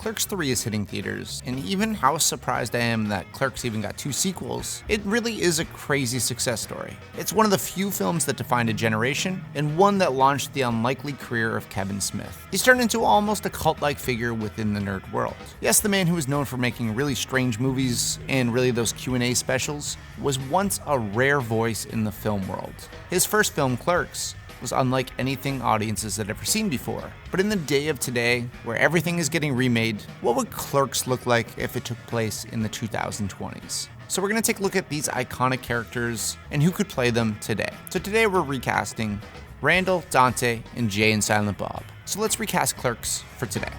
Clerks 3 is hitting theaters, and even how surprised I am that Clerks even got 2 sequels, it really is a crazy success story. It's one of the few films that defined a generation, and one that launched the unlikely career of Kevin Smith. He's turned into almost a cult-like figure within the nerd world. Yes, the man who is known for making really strange movies and really those Q&A specials was once a rare voice in the film world. His first film, Clerks, was unlike anything audiences had ever seen before. But in the day of today, where everything is getting remade, what would Clerks look like if it took place in the 2020s? So we're going to take a look at these iconic characters and who could play them today. So today we're recasting Randall, Dante, and Jay and Silent Bob. So let's recast Clerks for today.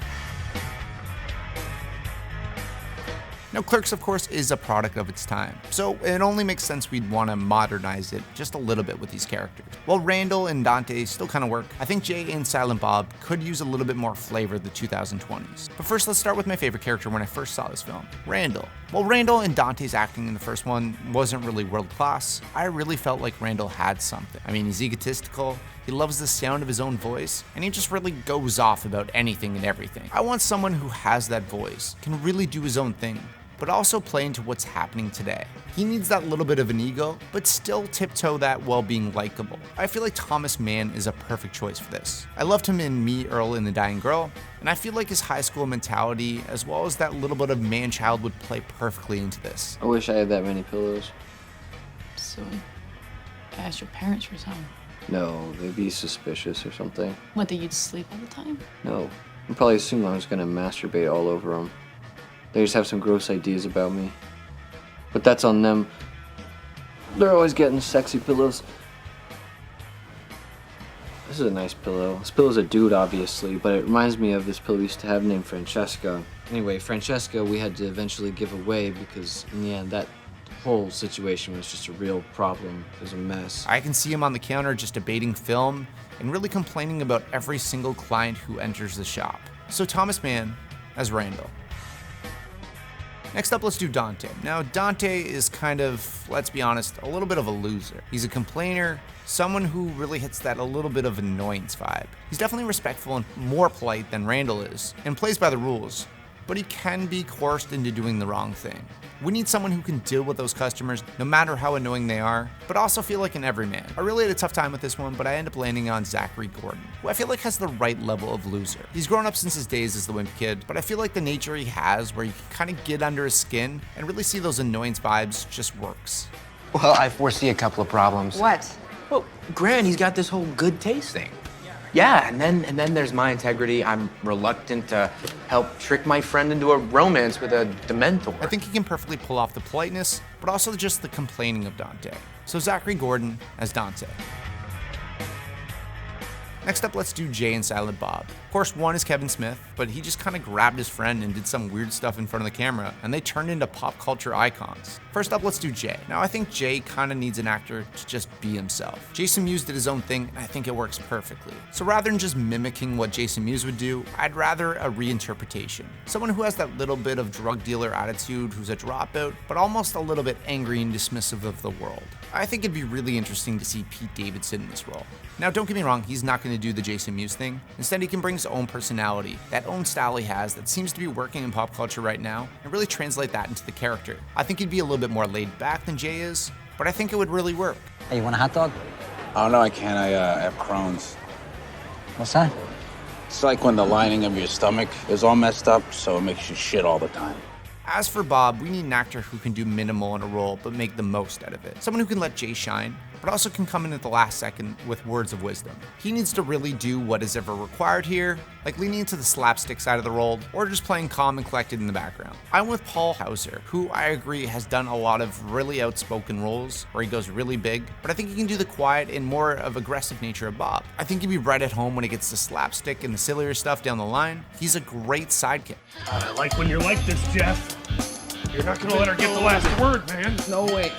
Now, Clerks, of course, is a product of its time, so it only makes sense we'd want to modernize it just a little bit with these characters. While Randall and Dante still kind of work, I think Jay and Silent Bob could use a little bit more flavor of the 2020s. But first, let's start with my favorite character when I first saw this film, Randall. While Randall and Dante's acting in the first one wasn't really world class, I really felt like Randall had something. I mean, he's egotistical, he loves the sound of his own voice, and he just really goes off about anything and everything. I want someone who has that voice, can really do his own thing, but also play into what's happening today. He needs that little bit of an ego, but still tiptoe that while being likable. I feel like Thomas Mann is a perfect choice for this. I loved him in Me, Earl, and the Dying Girl, and I feel like his high school mentality, as well as that little bit of man-child, would play perfectly into this. I wish I had that many pillows. So, ask your parents for some. No, they'd be suspicious or something. What, that you'd sleep all the time? No, they'd probably assume I was gonna masturbate all over them. They just have some gross ideas about me. But that's on them. They're always getting sexy pillows. This is a nice pillow. This pillow's a dude, obviously, but it reminds me of this pillow we used to have named Francesca. Anyway, Francesca we had to eventually give away because in the end that whole situation was just a real problem. It was a mess. I can see him on the counter just debating film and really complaining about every single client who enters the shop. So Thomas Mann as Randall. Next up, let's do Dante. Now, Dante is kind of, let's be honest, a little bit of a loser. He's a complainer, someone who really hits that a little bit of annoyance vibe. He's definitely respectful and more polite than Randall is, and plays by the rules, but he can be coerced into doing the wrong thing. We need someone who can deal with those customers, no matter how annoying they are, but also feel like an everyman. I really had a tough time with this one, but I end up landing on Zachary Gordon, who I feel like has the right level of loser. He's grown up since his days as the wimp kid, but I feel like the nature he has, where you can kind of get under his skin and really see those annoyance vibes, just works. Well, I foresee a couple of problems. What? Well, Gran, he's got this whole good taste thing. Yeah, and then there's my integrity. I'm reluctant to help trick my friend into a romance with a Dementor. I think he can perfectly pull off the politeness, but also just the complaining of Dante. So Zachary Gordon as Dante. Next up, let's do Jay and Silent Bob. Of course, one is Kevin Smith, but he just kind of grabbed his friend and did some weird stuff in front of the camera, and they turned into pop culture icons. First up, let's do Jay. Now, I think Jay kind of needs an actor to just be himself. Jason Mewes did his own thing, and I think it works perfectly. So rather than just mimicking what Jason Mewes would do, I'd rather a reinterpretation. Someone who has that little bit of drug dealer attitude, who's a dropout, but almost a little bit angry and dismissive of the world. I think it'd be really interesting to see Pete Davidson in this role. Now, don't get me wrong, he's not going to do the Jason Mewes thing. Instead, he can bring his own personality, that own style he has that seems to be working in pop culture right now, and really translate that into the character. I think he'd be a little bit more laid back than Jay is, but I think it would really work. Hey, you want a hot dog? Oh, no, I can't. I have Crohn's. What's that? It's like when the lining of your stomach is all messed up, so it makes you shit all the time. As for Bob, we need an actor who can do minimal in a role but make the most out of it. Someone who can let Jay shine, but also can come in at the last second with words of wisdom. He needs to really do what is ever required here, like leaning into the slapstick side of the role, or just playing calm and collected in the background. I'm with Paul Hauser, who I agree has done a lot of really outspoken roles where he goes really big, but I think he can do the quiet and more of aggressive nature of Bob. I think he'd be right at home when it gets to slapstick and the sillier stuff down the line. He's a great sidekick. I like when you're like this, Jeff. You're not gonna let her get the last word, man. No way.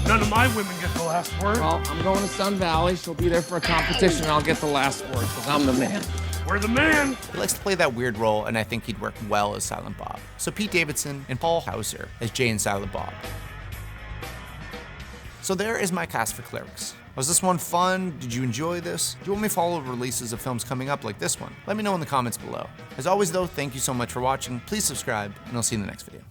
None of my women get the last word. Well, I'm going to Sun Valley. She'll be there for a competition, and I'll get the last word, because I'm the man. We're the man. He likes to play that weird role, and I think he'd work well as Silent Bob. So Pete Davidson and Paul Hauser as Jay and Silent Bob. So there is my cast for Clerks. Was this one fun? Did you enjoy this? Do you want me to follow releases of films coming up like this one? Let me know in the comments below. As always though, thank you so much for watching. Please subscribe, and I'll see you in the next video.